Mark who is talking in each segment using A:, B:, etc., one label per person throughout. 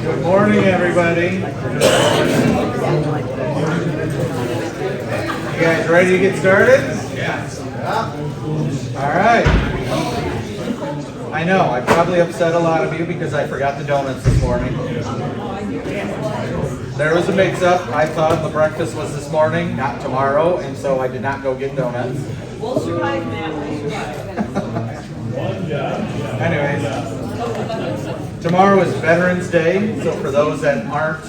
A: Good morning, everybody. You guys ready to get started? Yeah. All right. I know, I probably upset a lot of you because I forgot the donuts this morning. There was a mix-up. I thought the breakfast was this morning, not tomorrow, and so I did not go get donuts.
B: We'll survive that. We'll survive.
A: Anyways, tomorrow is Veterans Day, so for those that aren't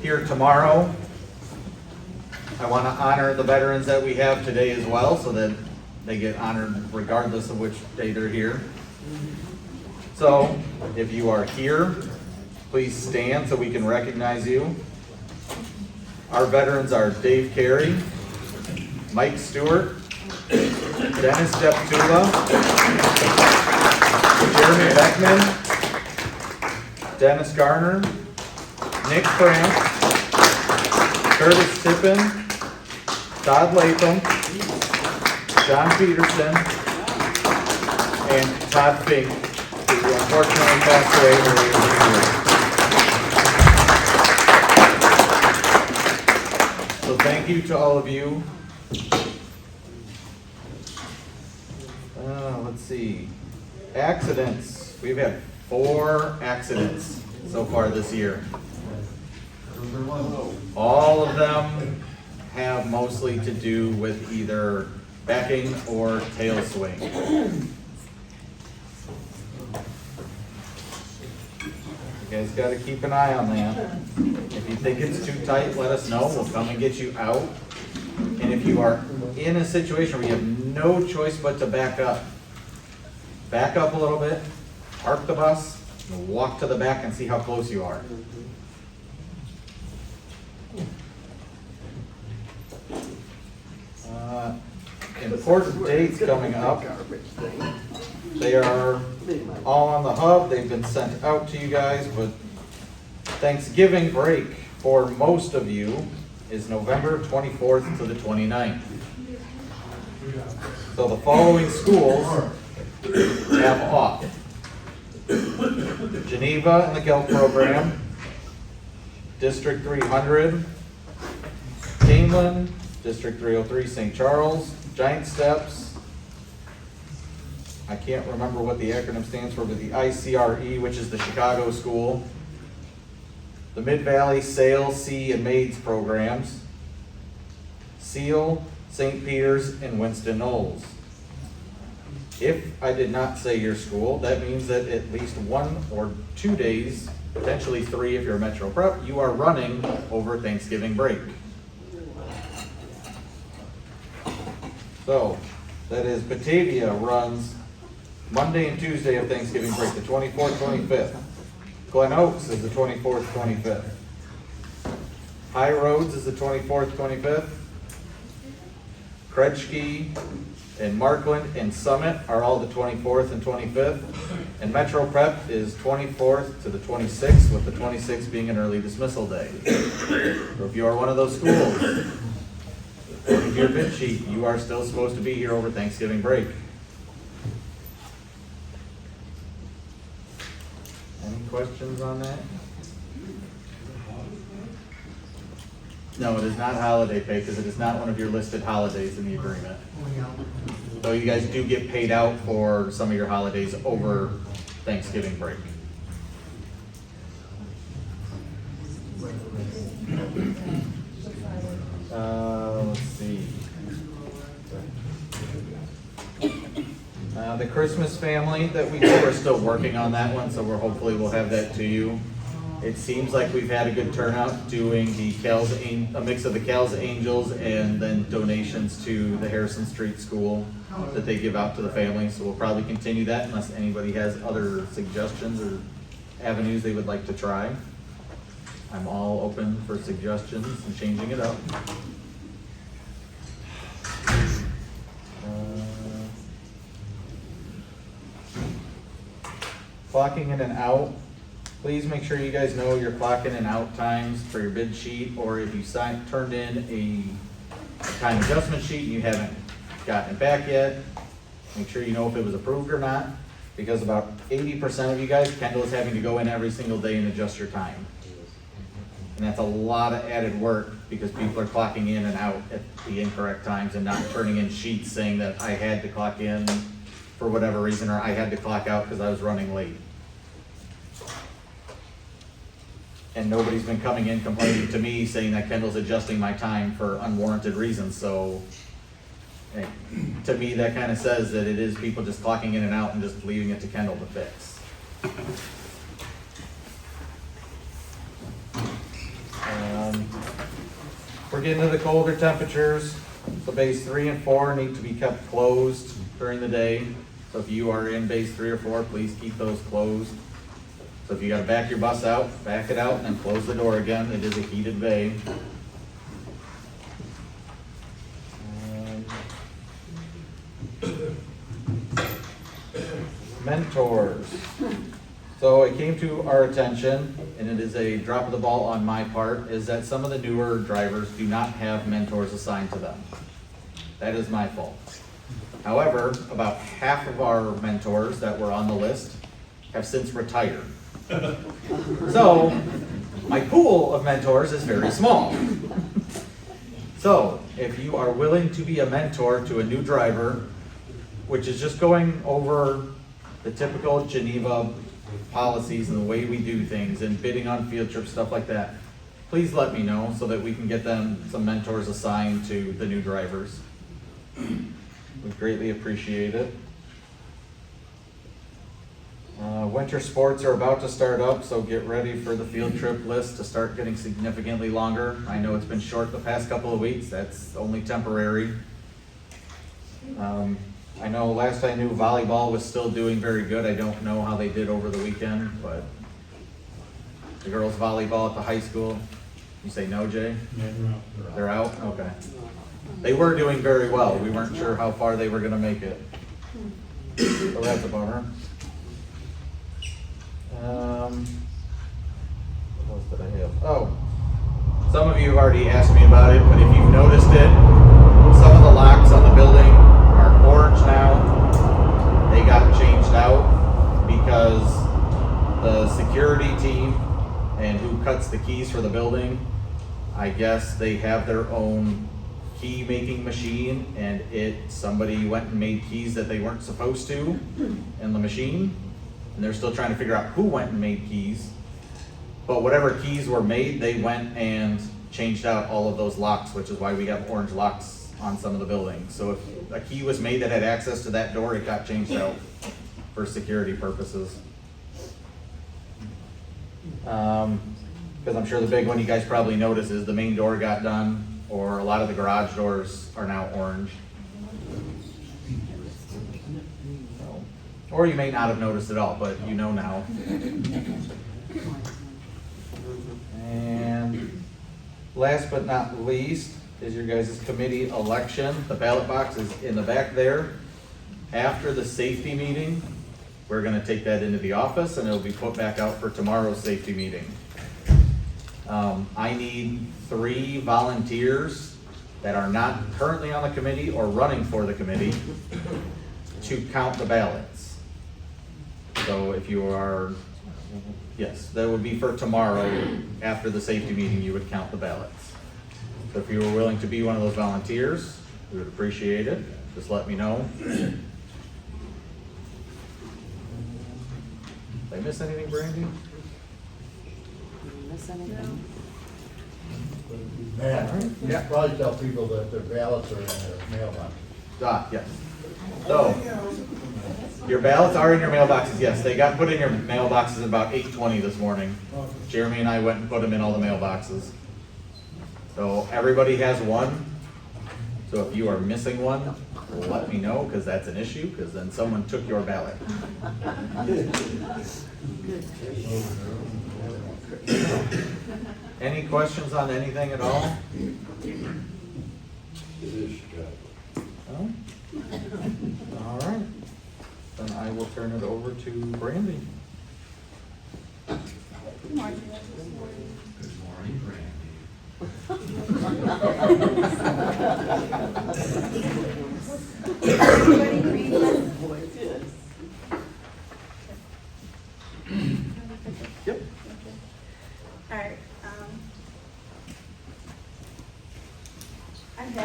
A: here tomorrow, I want to honor the veterans that we have today as well, so that they get honored regardless of which day they're here. So, if you are here, please stand so we can recognize you. Our veterans are Dave Carey, Mike Stewart, Dennis Deptula, Jeremy Beckman, Dennis Garner, Nick France, Curtis Tippin, Todd Latham, John Peterson, and Todd Fink, who unfortunately passed away earlier this year. So thank you to all of you. Let's see. Accidents. We've had 4 accidents so far this year. All of them have mostly to do with either backing or tail swing. You guys got to keep an eye on that. If you think it's too tight, let us know. We'll come and get you out. And if you are in a situation where you have no choice but to back up a little bit, park the bus, and walk to the back and see how close you are. Important dates coming up. They are all on the hub. They've been sent out to you guys, but Thanksgiving break for most of you is November 24th to the 29th. So the following schools have off: Geneva and the Gelt program, District 300, Keeneland, District 303, St. Charles, Giant Steps, I can't remember what the acronym stands for, but the ICRE, which is the Chicago school, the Mid-Valley, Sale, Sea, and Maids programs, Seal, St. Peter's, and Winston-Knowles. If I did not say your school, that means that at least 1 or 2 days, potentially 3 if you're a Metro Prep, you are running over Thanksgiving break. So, that is Batavia runs Monday and Tuesday of Thanksgiving break, the 24th, 25th. Glen Oaks is the 24th, 25th. High Roads is the 24th, 25th. Kretschke and Markland and Summit are all the 24th and 25th. And Metro Prep is 24th to the 26th, with the 26th being an early dismissal day. So if you are one of those schools, according to your bid sheet, you are still supposed to be here over Thanksgiving break. Any questions on that? No, it is not holiday pay because it is not one of your listed holidays in the agreement. So you guys do get paid out for some of your holidays over Thanksgiving break. Let's see. The Christmas family that we do, we're still working on that one, so hopefully we'll have that to you. It seems like we've had a good turnout doing the a mix of the Cal's Angels and then donations to the Harrison Street School that they give out to the families. So we'll probably continue that unless anybody has other suggestions or avenues they would like to try. I'm all open for suggestions and changing it up. Clocking in and out. Please make sure you guys know your clock in and out times for your bid sheet, or if you turned in a time adjustment sheet and you haven't gotten it back yet, make sure you know if it was approved or not. Because about 80% of you guys, Kendall is having to go in every single day and adjust your time. And that's a lot of added work because people are clocking in and out at the incorrect times and not turning in sheets saying that I had to clock in for whatever reason, or I had to clock out because I was running late. And nobody's been coming in complaining to me saying that Kendall's adjusting my time for unwarranted reasons, so to me, that kind of says that it is people just clocking in and out and just leaving it to Kendall to fix. We're getting to the colder temperatures, so bays 3 and 4 need to be kept closed during the day. So if you are in bays 3 or 4, please keep those closed. So if you gotta back your bus out, back it out and then close the door again. It is a heated bay. Mentors. So it came to our attention, and it is a drop of the ball on my part, is that some of the newer drivers do not have mentors assigned to them. That is my fault. However, about half of our mentors that were on the list have since retired. So, my pool of mentors is very small. So, if you are willing to be a mentor to a new driver, which is just going over the typical Geneva policies and the way we do things and bidding on field trips, stuff like that, please let me know so that we can get them some mentors assigned to the new drivers. We greatly appreciate it. Winter sports are about to start up, so get ready for the field trip list to start getting significantly longer. I know it's been short the past couple of weeks, that's only temporary. I know last I knew volleyball was still doing very good. I don't know how they did over the weekend, but the girls volleyball at the high school, you say no, Jay?
C: Yeah,
A: They're out? Okay. They were doing very well. We weren't sure how far they were gonna make it. So that's a bummer. What else did I have? Oh, some of you have already asked me about it, but if you've noticed it, some of the locks on the building are orange now. They got changed out because the security team and who cuts the keys for the building, I guess they have their own key making machine, and somebody went and made keys that they weren't supposed to in the machine, and they're still trying to figure out who went and made keys. But whatever keys were made, they went and changed out all of those locks, which is why we have orange locks on some of the buildings. So if a key was made that had access to that door, it got changed out for security purposes. Because I'm sure the big one you guys probably noticed is the main door got done, or a lot of the garage doors are now orange. So, or you may not have noticed at all, but you know now. And last but not least is your guys' committee election. The ballot box is in the back there. After the safety meeting, we're gonna take that into the office and it'll be put back out for tomorrow's safety meeting. I need 3 volunteers that are not currently on the committee or running for the committee to count the ballots. So if you are, yes, that would be for tomorrow. After the safety meeting, you would count the ballots. So if you were willing to be one of those volunteers, we would appreciate it. Just let me know. Did I miss anything, Brandy?
D: Miss anything?
C: Man, yeah, probably tell people that their ballots are in their mailbox.
A: Yes. So, your ballots are in your mailboxes, yes. They got put in your mailboxes about 8:20 this morning. Jeremy and I went and put them in all the mailboxes. So everybody has one. So if you are missing one, let me know, because that's an issue, because then someone took your ballot. Any questions on anything at all? No? All right. Then I will turn it over to Brandy.
B: Good morning, Everybody read this?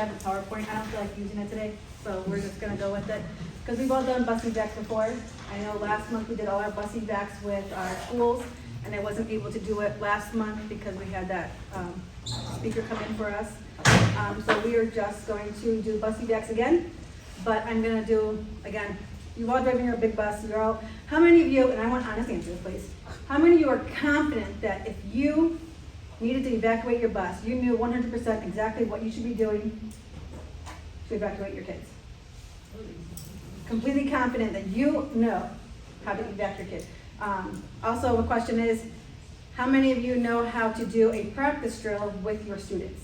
D: have a PowerPoint. I don't feel like using it today, so we're just gonna go with it. Because we've all done bus evacs before. I know last month we did all our bus evacs with our schools, and I wasn't able to do it last month because we had that speaker come in for us. So we are just going to do bus evacs again, but I'm gonna do, again, you've all driven your big bus, you're all, how many of you, and I want honest answers, please. How many of you are confident that if you needed to evacuate your bus, you knew 100% exactly what you should be doing to evacuate your kids? Completely confident that you know how to evacuate your kid. Also, the question is, how many of you know how to do a practice drill with your students?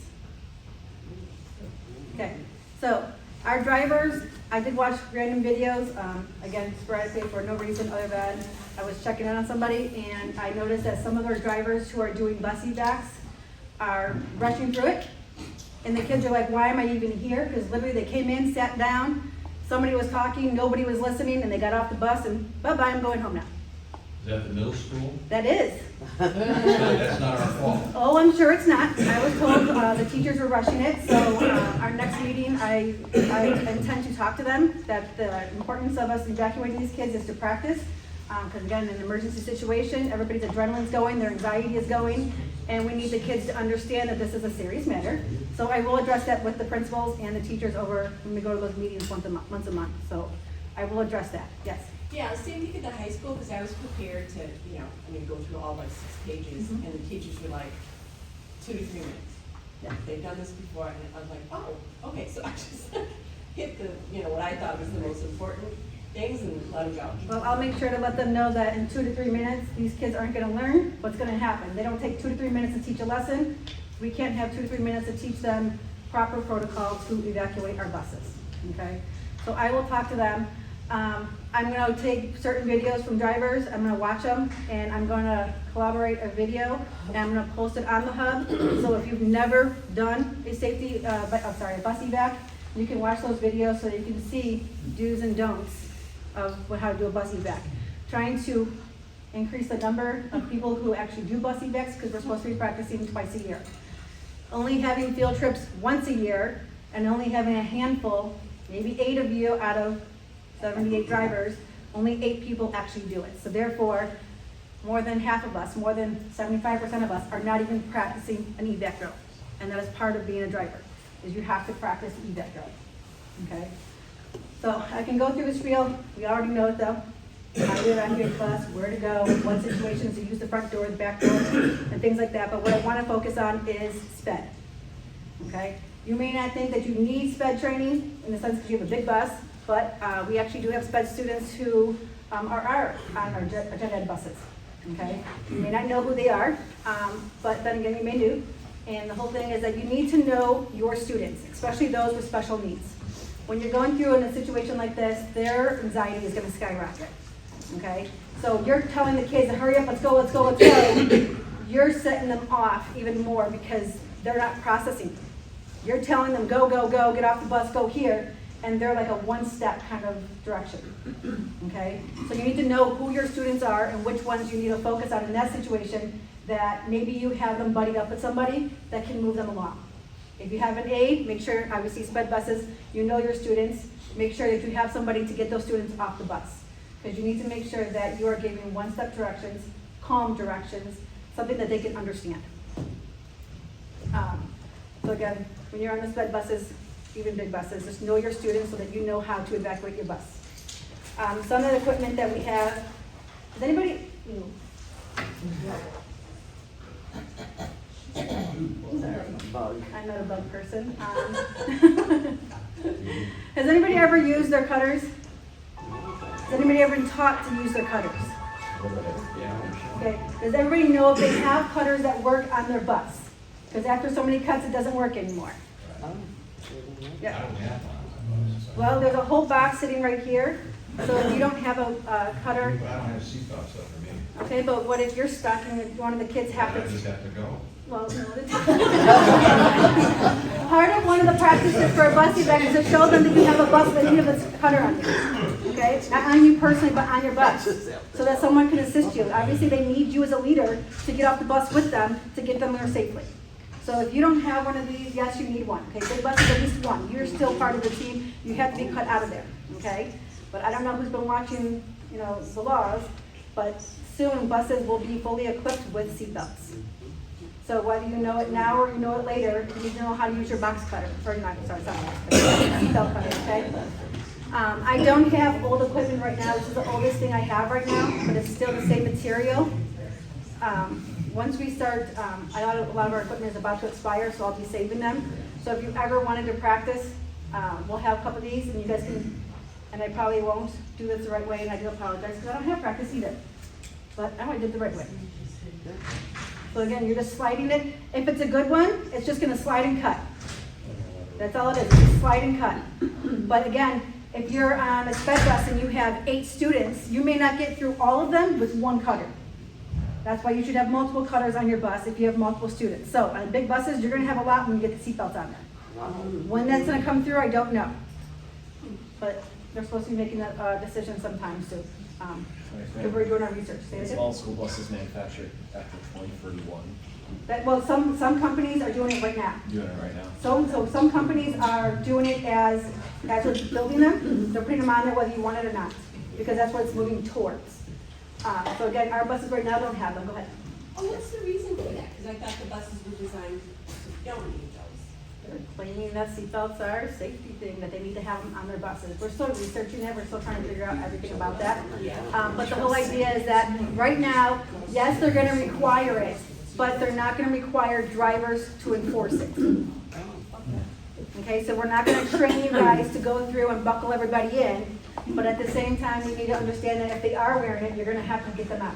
D: Okay, so our drivers, I did watch random videos, again, sporadically for no reason other than I was checking in on somebody, and I noticed that some of our drivers who are doing bus evacs are rushing through it, and the kids are like, why am I even here? Because literally they came in, sat down, somebody was talking, nobody was listening, and they got off the bus and bye-bye, I'm going home now.
E: Is that the middle school?
D: That is.
E: So that's not our fault.
D: Oh, I'm sure it's not. I was told the teachers were rushing it, so our next meeting, I intend to talk to them that the importance of us evacuating these kids is to practice. Because again, in an emergency situation, everybody's adrenaline's going, their anxiety is going, and we need the kids to understand that this is a serious matter. So I will address that with the principals and the teachers over when we go to those meetings once a month. So I will address that, yes.
B: Yeah, same thing at the high school, because I was prepared to, go through all like 6 pages,
D: Mhm.
B: and the teachers were like, 2 to 3 minutes.
D: Yeah.
B: They've done this before, and I was like, oh, okay, so I just hit the, what I thought was the most important things and let them go.
D: Well, I'll make sure to let them know that in 2 to 3 minutes, these kids aren't gonna learn what's gonna happen. They don't take 2 to 3 minutes to teach a lesson. We can't have 2 to 3 minutes to teach them proper protocol to evacuate our buses, okay? So I will talk to them. I'm gonna take certain videos from drivers, I'm gonna watch them, and I'm gonna collaborate a video, and I'm gonna post it on the hub. So if you've never done a a bus evac, you can watch those videos so that you can see do's and don'ts of how to do a bus evac. Trying to increase the number of people who actually do bus evacs, because we're supposed to be practicing twice a year. Only having field trips once a year, and only having a handful, maybe 8 of you out of 78 drivers, only 8 people actually do it. So therefore, more than half of us, more than 75% of us are not even practicing an evac drill. And that is part of being a driver, is you have to practice evac drill, okay? So I can go through the spiel, we already know it though. How to evacuate the bus, where to go, what situations to use the front door, the back door, and things like that. But what I want to focus on is SPED, okay? You may not think that you need SPED training in the sense that you have a big bus, but we actually do have SPED students who are on our gen ed buses, okay? You may not know who they are, but then again, you may do. And the whole thing is that you need to know your students, especially those with special needs. When you're going through in a situation like this, their anxiety is gonna skyrocket, okay? So you're telling the kids to hurry up, let's go, let's go, let's go. You're setting them off even more because they're not processing. You're telling them, go, go, go, get off the bus, go here, and they're like a one-step kind of direction, okay? So you need to know who your students are and which ones you need to focus on in that situation, that maybe you have them buddied up with somebody that can move them along. If you have an aide, make sure, obviously SPED buses, you know your students, make sure that you have somebody to get those students off the bus. Because you need to make sure that you are giving one-step directions, calm directions, something that they can understand. So again, when you're on the SPED buses, even big buses, just know your students so that you know how to evacuate your bus. Some of the equipment that we have, does anybody, sorry, I'm not a bug person. Has anybody ever used their cutters? Has anybody ever been taught to use their cutters? Okay. Does everybody know if they have cutters that work on their bus? Because after so many cuts, it doesn't work anymore. Yeah.
E: I don't have one.
D: Well, there's a whole box sitting right here. So if you don't have a cutter,
E: I don't have seatbelt stuff for me.
D: okay, but what if you're stuck and one of the kids
E: I
D: happens?
E: just have to go.
D: Well, no, part of one of the practices for a bus evac is to show them that you have a bus that you have a cutter on you, okay? Not on you personally, but on your bus, so that someone can assist you. Obviously, they need you as a leader to get off the bus with them to get them there safely. So if you don't have one of these, yes, you need one, okay? Big buses, at least one. You're still part of the team. You have to be cut out of there, okay? But I don't know who's been watching, the laws, but soon buses will be fully equipped with seatbelts. So whether you know it now or you know it later, you need to know how to use your box cutter, or not, sorry, not box cutter, seatbelt cutter, okay? I don't have old equipment right now. This is the oldest thing I have right now, but it's still the same material. Once we start, a lot of our equipment is about to expire, so I'll be saving them. So if you ever wanted to practice, we'll have a couple of these, and you guys can, and I probably won't do this the right way, and I do apologize, because I don't have practice either. But I did the right way. So again, you're just sliding it. If it's a good one, it's just gonna slide and cut. That's all it is, just slide and cut. But again, if you're on a sped bus and you have 8 students, you may not get through all of them with one cutter. That's why you should have multiple cutters on your bus if you have multiple students. So on big buses, you're gonna have a lot when you get the seatbelts on there. When that's gonna come through, I don't know. But they're supposed to be making that decision sometime soon. We're doing our research. Say it again.
F: Small school buses manufactured after 2031.
D: Well, some companies are doing it right now.
F: Doing it right now.
D: So some companies are doing it as we're building them. They're putting them on there whether you want it or not, because that's what it's moving towards. So again, our buses right now don't have them. Go ahead.
B: Oh, what's the reason for that? Because I thought the buses were designed to don't need those.
D: They're explaining that seatbelts are a safety thing, that they need to have them on their buses. We're still researching it. We're still trying to figure out everything about that. But the whole idea is that right now, yes, they're gonna require it, but they're not gonna require drivers to enforce it. Okay, so we're not gonna train you guys to go through and buckle everybody in, but at the same time, you need to understand that if they are wearing it, you're gonna have to get them out.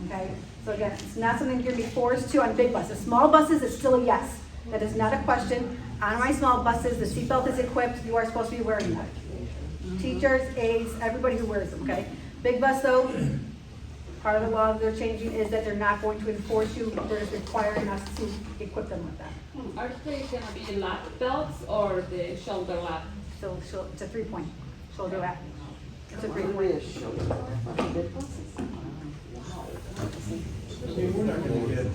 D: Okay, so again, it's not something you're gonna be forced to on big buses. Small buses, it's still a yes. That is not a question. On my small buses, the seatbelt is equipped, you are supposed to be wearing that. Teachers, aides, everybody who wears them, okay? Big bus though, part of the law they're changing is that they're not going to enforce you, they're just requiring us to equip them with that.
G: Are they gonna be lap belts or the shoulder lap?
D: So it's a 3-point shoulder lap. It's a 3-point.
H: I mean, we're not gonna get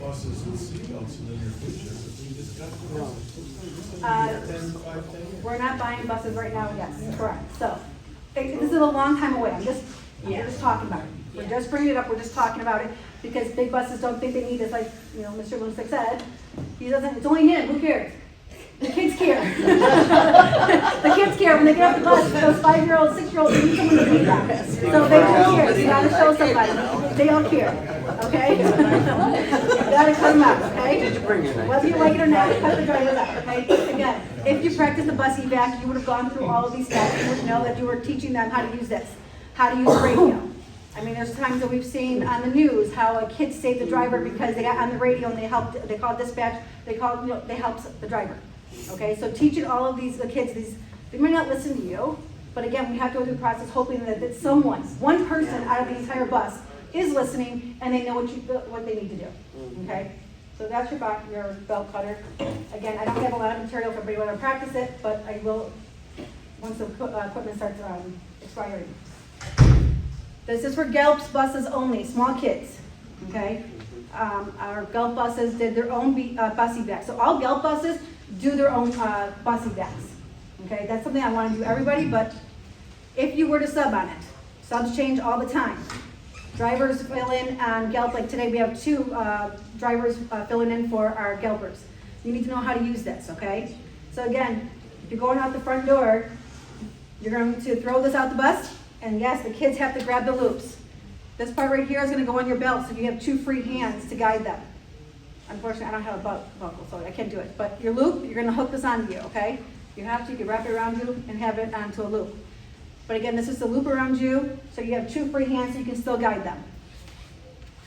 H: buses and seatbelts in the near future, we just got the buses. 10, 5, 10 years.
D: We're not buying buses right now, yes, correct. So, this is a long time away, we're just talking about it. We're just bringing it up, we're just talking about it, because big buses don't think they need it, like, Mr. Lunstick said. He doesn't, it's only him, who cares? The kids care. The kids care when they get off the bus, those 5-year-olds, 6-year-olds, they need someone to lead them. So they all care, you gotta show somebody, they all care, okay? You gotta cut them out, okay? Whether you like it or not, cut the drivers out, okay? Again, if you practice the bus evac, you would have gone through all of these steps, you would know that you were teaching them how to use this, how to use radio. I mean, there's times that we've seen on the news how a kid saved the driver because they got on the radio and they called dispatch, they helped the driver. Okay, so teaching all of the kids, they may not listen to you, but again, we have to go through the process hoping that someone, one person out of the entire bus is listening and they know what they need to do, okay? So that's your belt cutter. Again, I don't have a lot of material for everybody to practice it, but I will, once the equipment starts expiring. This is for GELPS buses only, small kids, okay? Our GELP buses did their own bus evac. So all GELP buses do their own bus evacs, okay? That's something I want to do everybody, but if you were to sub on it, subs change all the time. Drivers fill in on GELP, like today we have 2 drivers filling in for our GELPers. You need to know how to use this, okay? So again, if you're going out the front door, you're going to throw this out the bus, and yes, the kids have to grab the loops. This part right here is going to go on your belt, so you have 2 free hands to guide them. Unfortunately, I don't have a buckle, so I can't do it. But your loop, you're going to hook this onto you, okay? You have to, you can wrap it around you and have it onto a loop. But again, this is the loop around you, so you have 2 free hands so you can still guide them.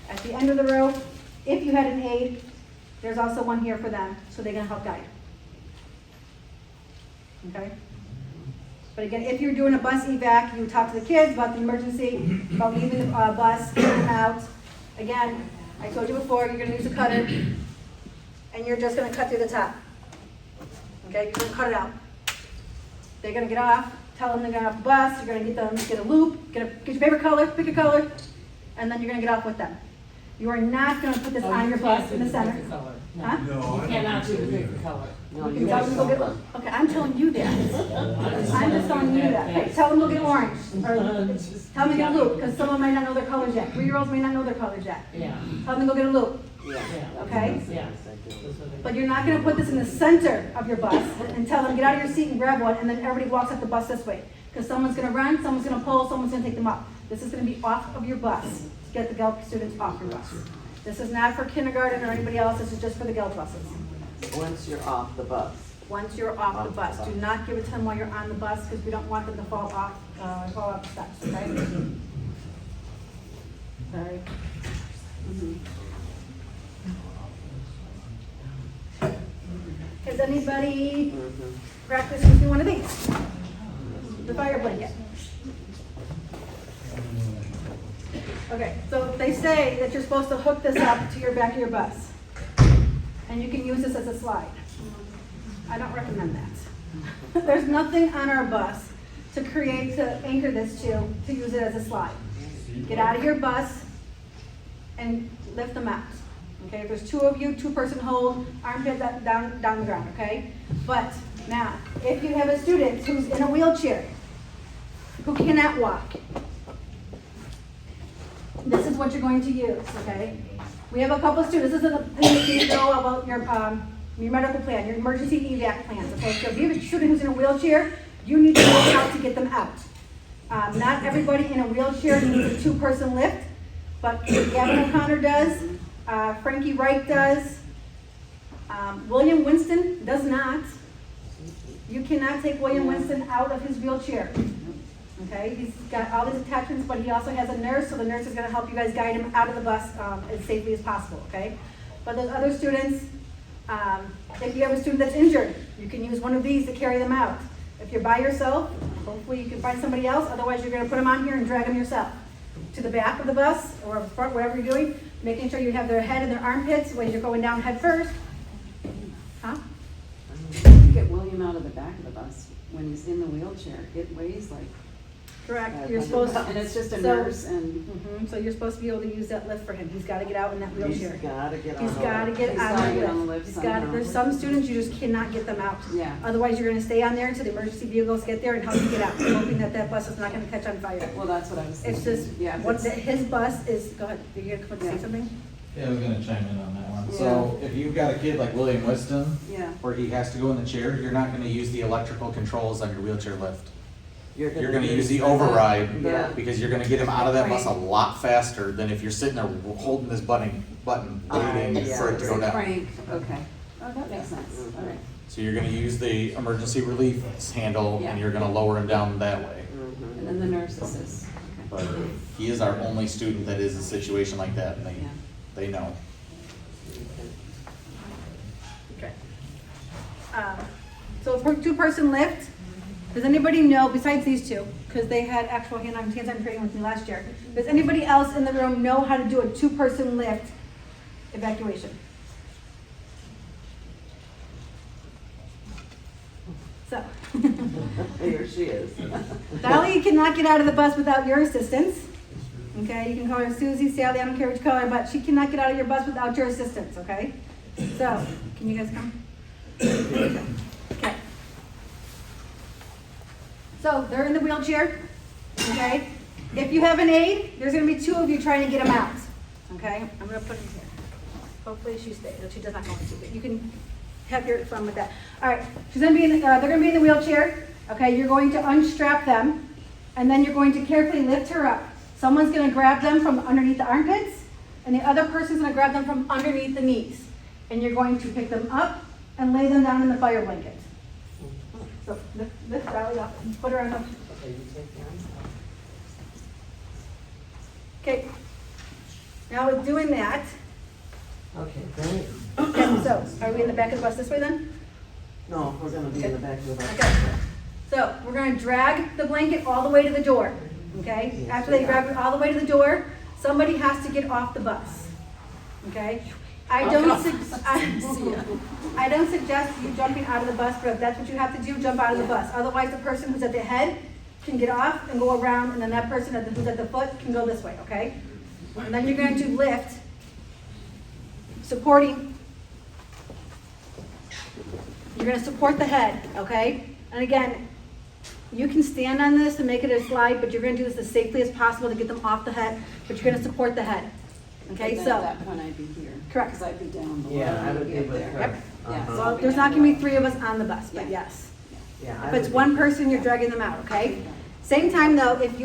D: At the end of the row, if you had an aide, there's also one here for them, so they can help guide. Okay? But again, if you're doing a bus evac, you talk to the kids about the emergency, about leaving the bus, getting them out. Again, I told you before, you're gonna use a cutter, and you're just gonna cut through the top. Okay, you're gonna cut it out. They're gonna get off, tell them they're gonna get off the bus, you're gonna get a loop, get your favorite color, pick a color, and then you're gonna get off with them. You are not gonna put this on your bus in the center. Huh?
H: No,
B: You
H: I don't
B: cannot do
H: think
B: the
H: so
B: pick
H: either.
B: color.
D: You can tell them to go get, okay, I'm telling you that. I'm just telling you that. Hey, tell them to go get orange, or tell them to get a loop, because someone might not know their colors yet. 3-year-olds may not know their colors yet.
B: Yeah,
D: Tell them to go get a loop,
B: yeah.
D: okay?
B: Yeah.
D: But you're not gonna put this in the center of your bus and tell them, get out of your seat and grab one, and then everybody walks up the bus this way. Because someone's gonna run, someone's gonna pull, someone's gonna take them up. This is gonna be off of your bus, to get the GELP students off your bus. This is not for kindergarten or anybody else, this is just for the GELP buses.
I: Once you're off the bus.
D: Once you're off the bus, do not give it to them while you're on the bus, because we don't want them to fall off the steps, okay? Sorry. Has anybody practiced using one of these? The fire blanket. Okay, so they say that you're supposed to hook this up to your back of your bus. And you can use this as a slide. I don't recommend that. There's nothing on our bus to anchor this to use it as a slide. Get out of your bus and lift them out. Okay, if there's 2 of you, 2-person hold, armpit down the ground, okay? But now, if you have a student who's in a wheelchair, who cannot walk, this is what you're going to use, okay? We have a couple of students, this is a thing you need to know about your medical plan, your emergency evac plans, okay? So if you have a student who's in a wheelchair, you need to know how to get them out. Not everybody in a wheelchair needs a 2-person lift, but Gavin O'Connor does, Frankie Wright does, William Winston does not. You cannot take William Winston out of his wheelchair. Okay, he's got all these attachments, but he also has a nurse, so the nurse is gonna help you guys guide him out of the bus as safely as possible, okay? But those other students, if you have a student that's injured, you can use one of these to carry them out. If you're by yourself, hopefully you can find somebody else, otherwise you're gonna put them on here and drag them yourself to the back of the bus or front, wherever you're doing, making sure you have their head in their armpits when you're going down head first. Huh?
I: Get William out of the back of the bus when he's in the wheelchair. It weighs like.
D: Correct, you're supposed to.
I: And it's just a
D: so-
I: nurse and.
D: So you're supposed to be able to use that lift for him. He's gotta get out in that wheelchair.
I: He's gotta get on
D: He's
I: the
D: gotta
I: lift.
D: get
I: He's
D: on
I: gotta
D: the
I: get on the
D: lift.
I: lift
D: He's gotta,
I: somehow.
D: there's some students you just cannot get them out.
I: Yeah.
D: Otherwise, you're gonna stay on there until the emergency vehicles get there and help you get out, hoping that that bus is not gonna catch on fire.
I: Well, that's what I was thinking.
D: It's just,
I: Yeah, if
D: what,
I: it's-
D: his bus is, go ahead, are you gonna come up and say something?
A: Yeah, I was gonna chime in on that one. So if you've got a kid like William Whiston,
I: Yeah.
A: where he has to go in the chair, you're not gonna use the electrical controls on your wheelchair lift. You're gonna use the override,
I: Yeah.
A: because you're gonna get him out of that bus a lot faster than if you're sitting there holding this button waiting
I: Yeah,
A: for it to go down.
I: Crank, okay. Oh, that makes sense. All right.
A: So you're gonna use the emergency relief handle
I: Yeah.
A: and you're gonna lower him down that way.
I: And then the nurse assists.
A: But he is our only student that is a situation like that, and
I: Yeah.
A: they know.
D: Okay. So for 2-person lift, does anybody know, besides these two, because they had actual hands-on training with me last year, does anybody else in the room know how to do a 2-person lift evacuation? So,
I: Here she is.
D: Dolly cannot get out of the bus without your assistance. Okay, you can call her Susie, Sally, I don't care what you call her, but she cannot get out of your bus without your assistance, okay? So, can you guys come? Okay. So, they're in the wheelchair, okay? If you have an aide, there's gonna be 2 of you trying to get them out, okay? I'm gonna put them here. Hopefully she stays, she does not go into, but you can have your fun with that. All right, she's gonna be in, they're gonna be in the wheelchair, okay? You're going to unstrap them, and then you're going to carefully lift her up. Someone's gonna grab them from underneath the armpits, and the other person's gonna grab them from underneath the knees. And you're going to pick them up and lay them down in the fire blanket. So lift Dolly up and put her on the. Okay. Now with doing that,
I: Okay, great.
D: okay, so are we in the back of the bus this way then?
I: No, we're gonna be in the back of the bus.
D: Okay. So we're gonna drag the blanket all the way to the door, okay? After they drag it all the way to the door, somebody has to get off the bus, okay? I don't suggest you jumping out of the bus, but if that's what you have to do, jump out of the bus. Otherwise, the person who's at the head can get off and go around, and then that person who's at the foot can go this way, okay? And then you're going to lift supporting, you're gonna support the head, okay? And again, you can stand on this and make it a slide, but you're gonna do this as safely as possible to get them off the head, but you're gonna support the head. Okay,
I: But
D: so,
I: At that point, I'd be here.
D: Correct.
I: Because I'd be down below.
J: Yeah, I
I: and
J: would
I: you'd
J: be with
I: there.
J: her.
D: Yep.
I: Yeah, so
D: well,
I: I'd be
D: there's
I: down
D: not gonna be
I: below.
D: 3 of us on the bus, but
I: Yeah.
D: yes.
J: Yeah, I
D: If it's
J: would
D: one
J: be-
D: person, you're dragging them out, okay? Same time though, if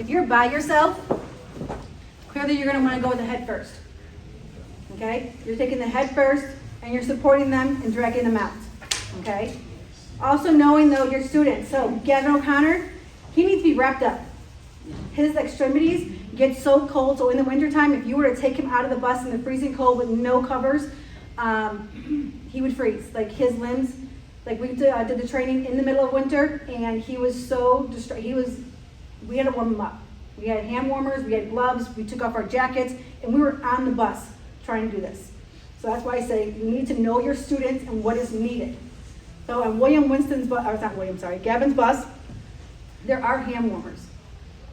D: you're by yourself, clearly you're gonna wanna go with the head first. Okay? You're taking the head first and you're supporting them and dragging them out, okay? Also knowing though your students, so Gavin O'Connor, he needs to be wrapped up. His extremities get so cold, so in the wintertime, if you were to take him out of the bus in the freezing cold with no covers, he would freeze. Like his limbs, like we did the training in the middle of winter, and he was so we had to warm him up. We had hand warmers, we had gloves, we took off our jackets, and we were on the bus trying to do this. So that's why I say you need to know your students and what is needed. So on Gavin's bus, there are hand warmers.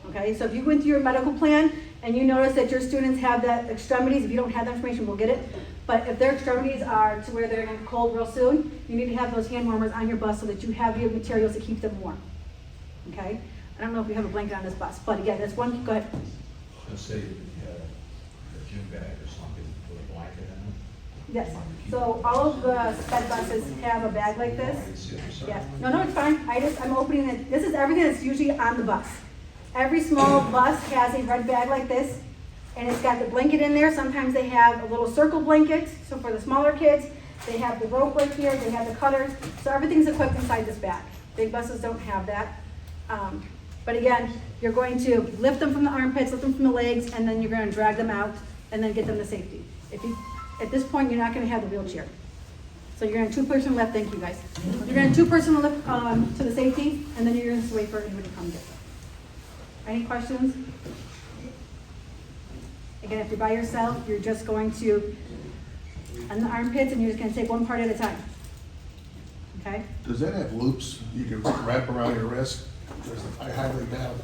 D: Okay, so if you go into your medical plan and you notice that your students have that extremities, if you don't have that information, we'll get it. But if their extremities are to where they're gonna get cold real soon, you need to have those hand warmers on your bus so that you have the materials to keep them warm. Okay? I don't know if you have a blanket on this bus, but again, that's one, go ahead.
E: Let's say that you had a gym bag or something with a blanket in it.
D: Yes, so all of the sped buses have a bag like this. Yeah, no, it's fine, I'm opening it, this is everything that's usually on the bus. Every small bus has a red bag like this, and it's got the blanket in there. Sometimes they have a little circle blanket, so for the smaller kids, they have the rope right here, they have the cutters, so everything's equipped inside this bag. Big buses don't have that. But again, you're going to lift them from the armpits, lift them from the legs, and then you're gonna drag them out, and then get them to safety. At this point, you're not gonna have the wheelchair. So you're gonna 2-person lift, thank you guys. You're gonna 2-person lift to the safety, and then you're gonna just wait for anybody to come get them. Any questions? Again, if you're by yourself, you're just going to, on the armpits, and you're just gonna take one part at a time. Okay?
K: Does that have loops you can wrap around your wrist? Because I highly doubt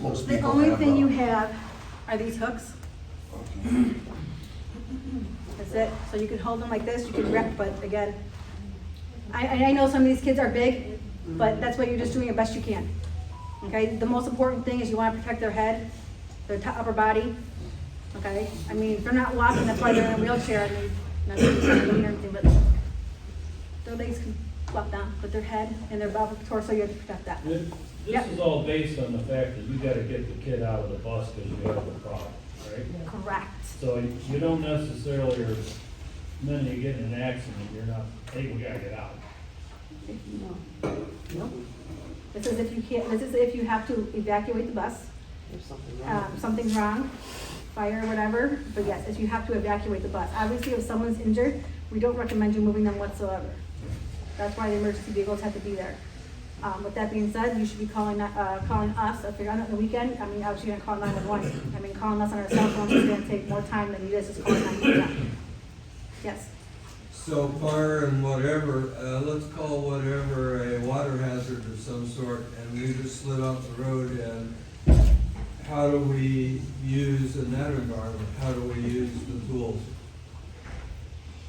K: most
D: The
K: people
D: only
K: have.
D: thing you have are these hooks.
K: Okay.
D: That's it. So you can hold them like this, you can wrap, but again, I know some of these kids are big, but that's what you're just doing the best you can. Okay? The most important thing is you want to protect their head, their upper body. Okay? I mean, if they're not walking, that's why they're in a wheelchair. I mean, not that they're or anything, but their legs can flop down, but their head and their torso, you have to protect that.
L: This is all based on the fact that you gotta get the kid out of the bus because you have a problem, right?
D: Correct.
L: So you don't necessarily, or then you get in an accident, you're not, hey, we gotta get out.
D: Nope. This is if you have to evacuate the bus.
J: There's something wrong.
D: Something's wrong, fire or whatever, but yes, if you have to evacuate the bus. Obviously, if someone's injured, we don't recommend you moving them whatsoever. That's why the emergency vehicles have to be there. With that being said, you should be calling us, if you're on it the weekend, I mean, obviously you're gonna call 911. I mean, calling us on our cell phones is gonna take more time than you just calling 911. Yes,
M: So fire and whatever, let's call whatever a water hazard of some sort, and we just slid off the road, and how do we use, in that environment, how do we use the tools?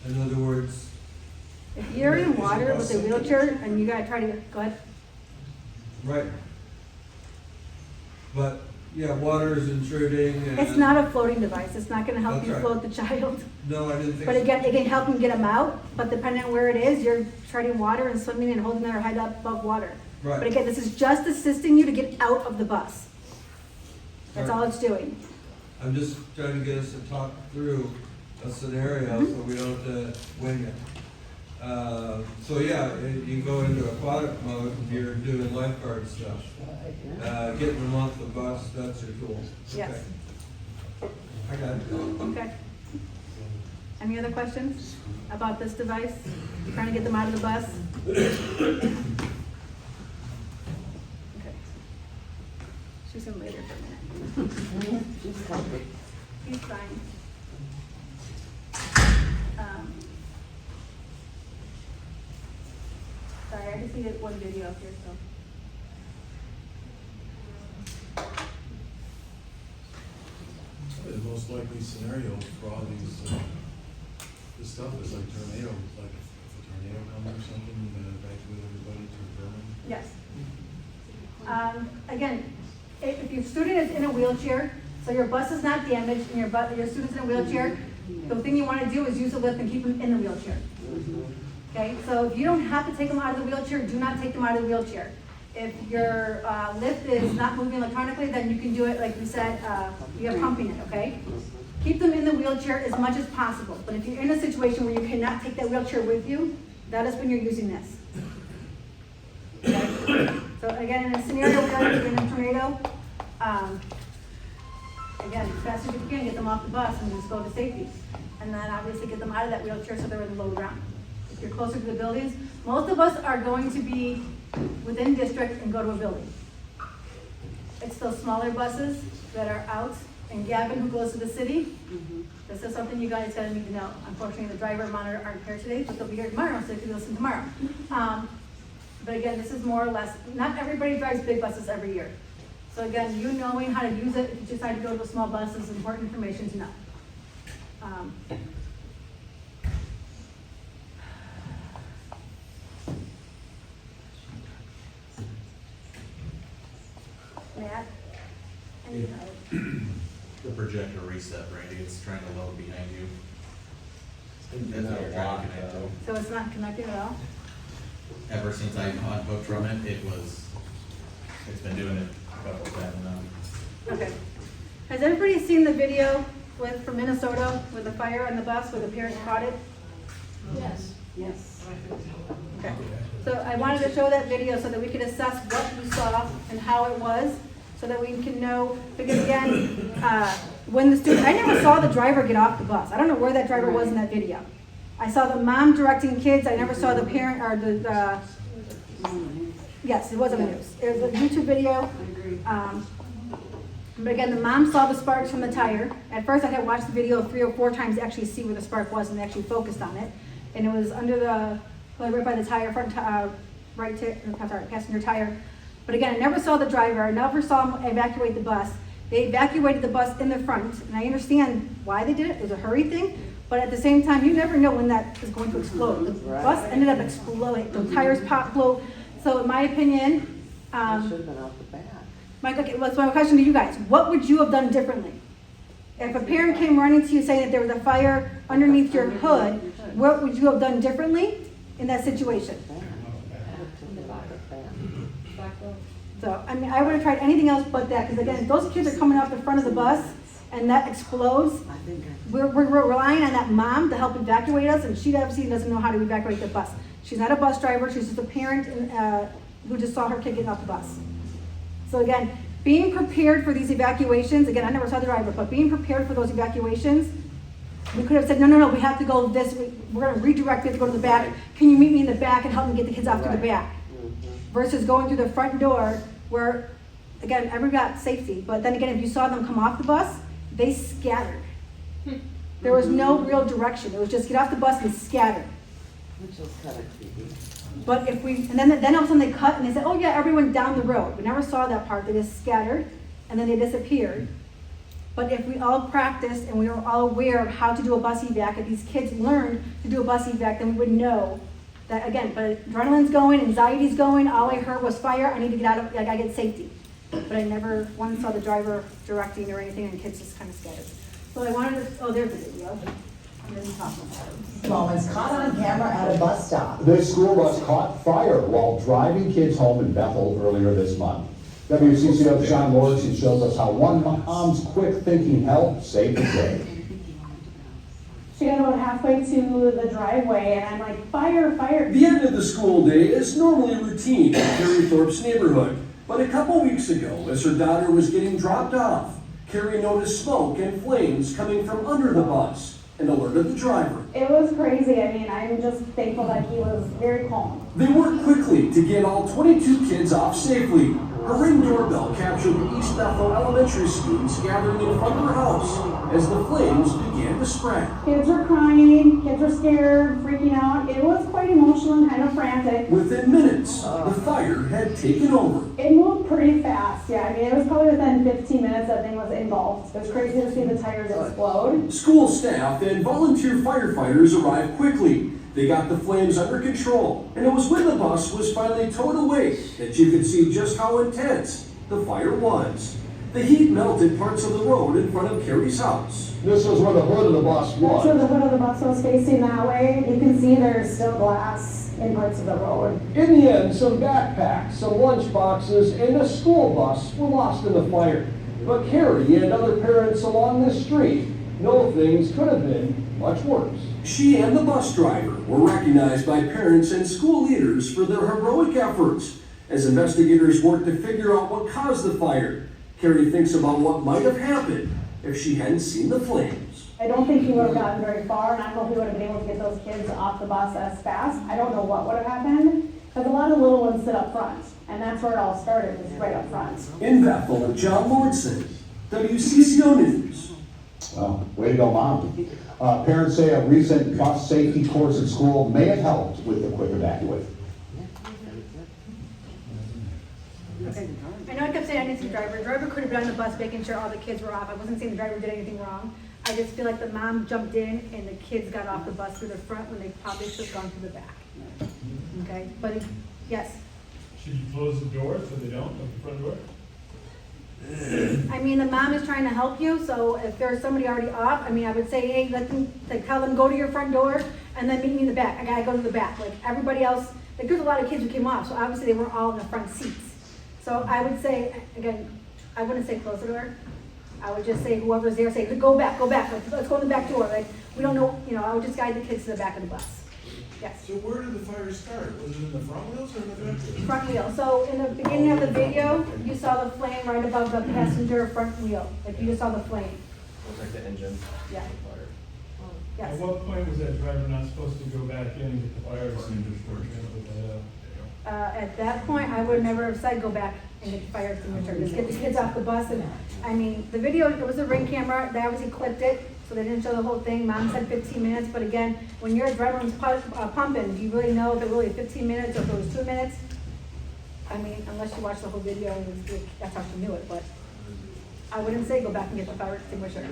M: In other words,
D: if you're in water with a wheelchair and you gotta try to, go ahead.
M: right. But, yeah, water is intruding and.
D: It's not a floating device, it's not gonna help
M: That's
D: you
M: right.
D: float the child.
M: No, I didn't think so.
D: But again, it can help them get them out, but depending on where it is, you're treading water and swimming and holding their head up above water.
M: Right.
D: But again, this is just assisting you to get out of the bus. That's all it's doing.
M: I'm just trying to get us to talk through a scenario so we don't wing it. So yeah, you go into aquatic mode, you're doing lifeguard stuff. Getting them off the bus, that's your tool.
D: Yes.
M: Okay. I got it.
D: Okay. Any other questions about this device? Trying to get them out of the bus? Okay. She's gonna lay there for a minute. He's fine. Sorry, I just needed one video up here, so.
H: The most most likely scenario for all these, this stuff is like tornado, like if a tornado comes or something, you gotta evacuate everybody to Berlin.
D: Yes. Again, if your student is in a wheelchair, so your bus is not damaged and your student's in a wheelchair, the thing you want to do is use the lift and keep them in the wheelchair. Okay, so if you don't have to take them out of the wheelchair, do not take them out of the wheelchair. If your lift is not moving electronically, then you can do it, like we said, you have pumping it, okay? Keep them in the wheelchair as much as possible. But if you're in a situation where you cannot take that wheelchair with you, that is when you're using this. Okay? So again, in a scenario where you're in a tornado, again, as fast as you can, get them off the bus and just go to safety. And then obviously get them out of that wheelchair so they're in the low ground. If you're closer to the buildings, most of us are going to be within district and go to a building. It's those smaller buses that are out, and Gavin, who goes to the city, this is something you guys gotta need to know. Unfortunately, the driver and monitor aren't here today, but they'll be here tomorrow, so you can listen tomorrow. But again, this is more or less, not everybody drives big buses every year. So again, you knowing how to use it, if you decide to go to a small bus, is important information to know. Matt? Any
A: The projector reset, Randy, it's trying to load behind you.
F: That's
A: That's what we're trying to connect to.
D: So it's not connected at all?
A: Ever since I unhooked from it, it's been doing it a couple of times now.
D: Okay. Has everybody seen the video from Minnesota with the fire on the bus where the parents caught it?
B: Yes.
I: Yes.
D: Okay. So I wanted to show that video so that we could assess what we saw and how it was, so that we can know, because again, when the student, I never saw the driver get off the bus. I don't know where that driver was in that video. I saw the mom directing kids, I never saw the parent, or the yes, it was on the news. It was a YouTube video. But again, the mom saw the sparks from the tire. At first, I had watched the video 3 or 4 times to actually see where the spark was, and they actually focused on it. And it was under the, right by the tire, passenger tire. But again, I never saw the driver, I never saw him evacuate the bus. They evacuated the bus in the front, and I understand why they did it. It was a hurry thing. But at the same time, you never know when that is going to explode. The bus ended up exploding. The tires popped, blew. So in my opinion,
B: Should have been out the back.
D: Mike, okay, well, so my question to you guys, what would you have done differently? If a parent came running to you saying that there was a fire underneath your hood, what would you have done differently in that situation? So, I mean, I would have tried anything else but that, because again, if those kids are coming off the front of the bus and that explodes, we're relying on that mom to help evacuate us, and she obviously doesn't know how to evacuate the bus. She's not a bus driver, she's just a parent who just saw her kid getting off the bus. So again, being prepared for these evacuations, again, I never saw the driver, but being prepared for those evacuations, we could have said, no, we have to go this way. We're going to redirect, we have to go to the back. Can you meet me in the back and help me get the kids off to the back? Versus going through the front door where, again, everybody got safety. But then again, if you saw them come off the bus, they scattered. There was no real direction. It was just get off the bus and scatter.
B: Which was kind of creepy.
D: But if we, and then all of a sudden they cut and they said, oh yeah, everyone down the road. We never saw that part. They just scattered and then they disappeared. But if we all practiced and we were all aware of how to do a bus evac, if these kids learned to do a bus evac, then we would know that, again, but adrenaline's going, anxiety's going, all I heard was fire, I need to get out of, I gotta get safety. But I never once saw the driver directing or anything, and kids just kind of scattered. So I wanted to, oh, there's the video. And then talk about it.
J: Moments caught on camera at a bus stop.
N: This school bus caught fire while driving kids home in Bethel earlier this month. WCCO's Sean Morrison shows us how one mom's quick thinking helped save the day.
O: She got about halfway to the driveway, and I'm like, fire, fire.
P: The end of the school day is normally routine in Carrie Thorpe's neighborhood. But a couple weeks ago, as her daughter was getting dropped off, Carrie noticed smoke and flames coming from under the bus and alerted the driver.
O: It was crazy. I mean, I'm just thankful that he was very calm.
P: They worked quickly to get all 22 kids off safely. Her Ring doorbell captured the East Bethel elementary students gathering in front of her house. as the flames began to spread.
O: Kids were crying, kids were scared, freaking out. It was quite emotional and kind of frantic.
P: Within minutes, the fire had taken over.
O: It moved pretty fast, yeah. I mean, it was probably within 15 minutes that thing was engulfed. It was crazy to see the tires explode.
P: School staff and volunteer firefighters arrived quickly. They got the flames under control, and it was when the bus was finally towed away that you could see just how intense the fire was. The heat melted parts of the road in front of Carrie's house.
N: This was where the hood of the bus
O: That's where
N: was.
O: the hood of the bus was facing that way. You can see there's still glass in parts of the road.
P: In the end, some backpacks, some lunch boxes, and a school bus were lost in the fire. But Carrie and other parents along this street know things could have been much worse. She and the bus driver were recognized by parents and school leaders for their heroic efforts as investigators worked to figure out what caused the fire. Carrie thinks about what might have happened if she hadn't seen the flames.
O: I don't think he would have gotten very far, and I don't know if he would have been able to get those kids off the bus as fast. I don't know what would have happened, because a lot of little ones sit up front, and that's where it all started, was right up front.
P: In Bethel, John Lordson, WCCO News.
N: Well, way to go, Mom. Parents say a recent bus safety course at school may have helped with the quick evacuation.
D: Okay. I know I kept saying I didn't see the driver. The driver could have been on the bus making sure all the kids were off. I wasn't saying the driver did anything wrong. I just feel like the mom jumped in and the kids got off the bus through the front when they probably should have gone through the back. Okay, but yes.
L: Should you close the door so they don't, like the front door?
D: I mean, the mom is trying to help you, so if there's somebody already off, I mean, I would say, hey, let them, like, tell them, go to your front door and then meet me in the back. I gotta go to the back. Like, everybody else, like, there's a lot of kids who came off, so obviously they weren't all in the front seats. So I would say, again, I wouldn't say close the door. I would just say whoever's there, say, go back, like, let's go in the back door. Like, we don't know, you know, I would just guide the kids to the back of the bus. Yes.
H: So where did the fire start? Was it in the front wheels or in the back wheels?
D: Front wheel. So in the beginning of the video, you saw the flame right above the passenger front wheel. Like, you just saw the flame.
A: Looks like the engine.
D: Yeah.
L: At
D: Yes.
L: what point was that driver not supposed to go back in and get the fire extinguisher?
D: At that point, I would never have said go back and get the fire extinguisher. Just get the kids off the bus. And I mean, the video, it was a ring camera. They obviously clipped it, so they didn't show the whole thing. Mom said 15 minutes, but again, when your adrenaline's pumping, do you really know if it really 15 minutes or if it was 2 minutes? I mean, unless you watch the whole video, and that's how she knew it. But I wouldn't say go back and get the fire extinguisher.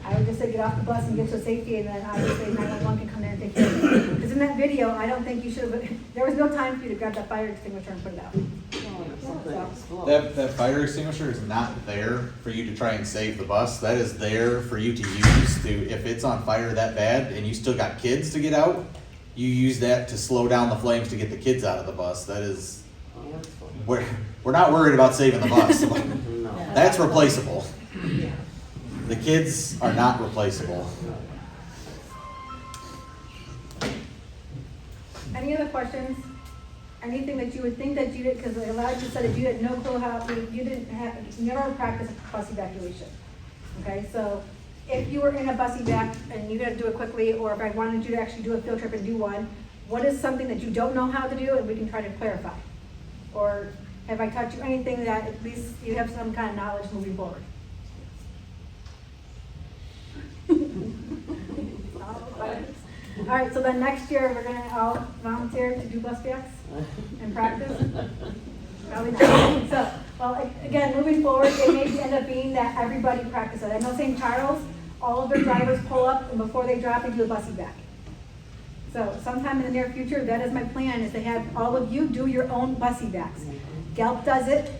D: I would just say get off the bus and get to safety, and then I would say 911 can come in and take care of it. Because in that video, I don't think you should have, there was no time for you to grab that fire extinguisher and put it out.
A: That fire extinguisher is not there for you to try and save the bus. That is there for you to use to, if it's on fire that bad and you still got kids to get out, you use that to slow down the flames to get the kids out of the bus. That is, we're not worried about saving the bus. That's replaceable. The kids are not replaceable.
D: Any other questions? Anything that you would think that you did, because a lot of you said that you had no clue how, you didn't have, you never practiced bus evacuation. Okay, so if you were in a bus evac and you had to do it quickly, or if I wanted you to actually do a field trip and do one, what is something that you don't know how to do and we can try to clarify? Or have I taught you anything that at least you have some kind of knowledge moving forward? All right, so then next year, we're gonna all volunteer to do bus evacs and practice. Probably not. So, well, again, moving forward, it may end up being that everybody practices. I know St. Charles, all of their drivers pull up, and before they drop, they do a bus evac. So sometime in the near future, that is my plan, is to have all of you do your own bus evacs. Galp does it,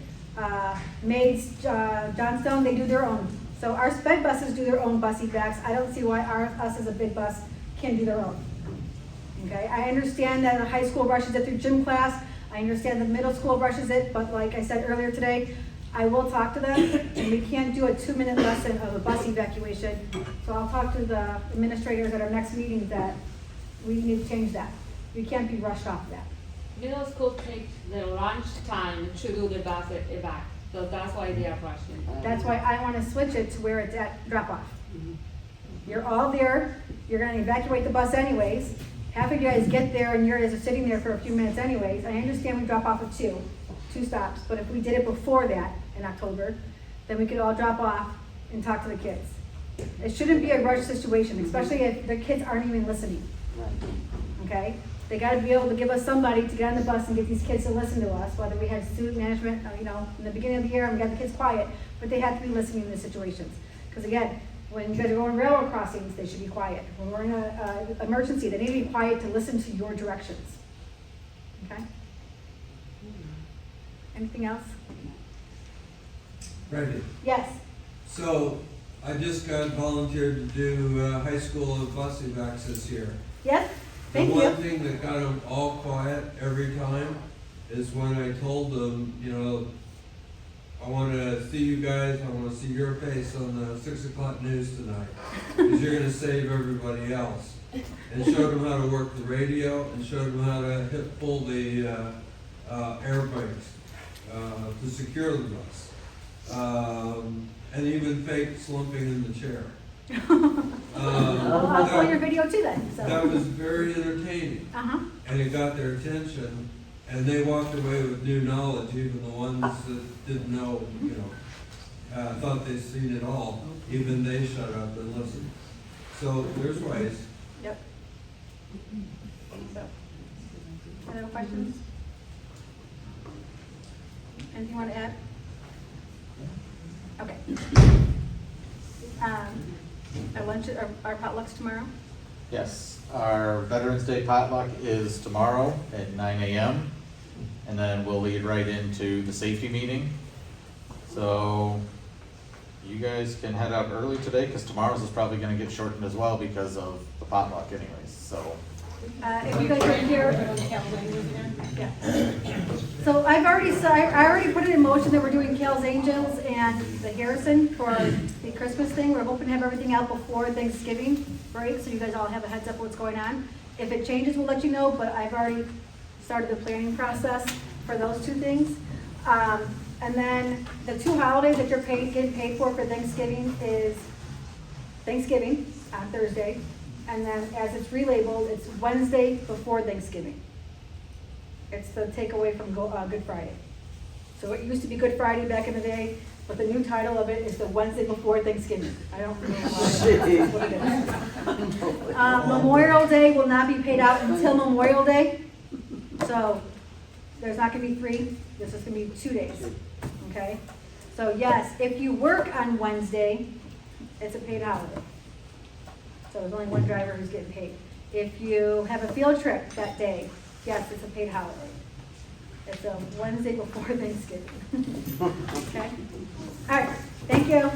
D: Maids, Johnstone, they do their own. So our sped buses do their own bus evacs. I don't see why us as a big bus can do their own. Okay, I understand that the high school rushes it through gym class. I understand the middle school rushes it, but like I said earlier today, I will talk to them, and we can't do a 2-minute lesson of a bus evacuation. So I'll talk to the administrators at our next meeting that we need to change that. We can't be rushed off that.
G: Middle school takes the lunch time to do the bus evac, so that's why they are rushing.
D: That's why I want to switch it to where it's at drop off. You're all there, you're gonna evacuate the bus anyways. Half of you guys get there and you're just sitting there for a few minutes anyways. I understand we drop off at two stops, but if we did it before that in October, then we could all drop off and talk to the kids. It shouldn't be a rush situation, especially if the kids aren't even listening, okay? They gotta be able to give us somebody to get on the bus and get these kids to listen to us, whether we had student management, you know, in the beginning of the year, and we got the kids quiet, but they have to be listening in the situations. Because again, when you guys are going railroad crossings, they should be quiet. When we're in a emergency, they need to be quiet to listen to your directions. Okay? Anything else?
M: Randy,
D: Yes.
M: so I just got volunteered to do high school bus evacs this year.
D: Yes? Thank
M: The
D: you.
M: one thing that got them all quiet every time is when I told them, you know, I want to see you guys, I want to see your face on the 6 o'clock news tonight, because you're going to save everybody else. And showed them how to work the radio, and showed them how to pull the air brakes to secure the bus. And even fake slumping in the chair.
D: I'll play your video too then, so.
M: That was very entertaining.
D: Uh-huh.
M: And it got their attention, and they walked away with new knowledge, even the ones that didn't know, you know, thought they'd seen it all, even they shut up and listened. So there's ways.
D: Yep. So, any other questions? Anything you want to add? Okay. Our lunch, our potluck's tomorrow?
A: Yes, our Veterans Day potluck is tomorrow at 9 a.m. And then we'll lead right into the safety meeting. So you guys can head out early today, because tomorrow's is probably gonna get shortened as well because of the potluck anyways, so.
D: If you guys are here. Yeah. So I already put it in motion that we're doing Kale's Angels and the Harrison for the Christmas thing. We're hoping to have everything out before Thanksgiving break, so you guys all have a heads up what's going on. If it changes, we'll let you know, but I've already started the planning process for those two things. And then the two holidays that you're getting paid for Thanksgiving is Thanksgiving on Thursday, and then as it's relabeled, it's Wednesday before Thanksgiving. It's the takeaway from Good Friday. So it used to be Good Friday back in the day, but the new title of it is the Wednesday before Thanksgiving. I don't know why. That's what it is. Memorial Day will not be paid out until Memorial Day. So there's not gonna be 3, this is gonna be 2 days, okay? So yes, if you work on Wednesday, it's a paid holiday. So there's only one driver who's getting paid. If you have a field trip that day, yes, it's a paid holiday. It's a Wednesday before Thanksgiving. Okay? All right, thank you.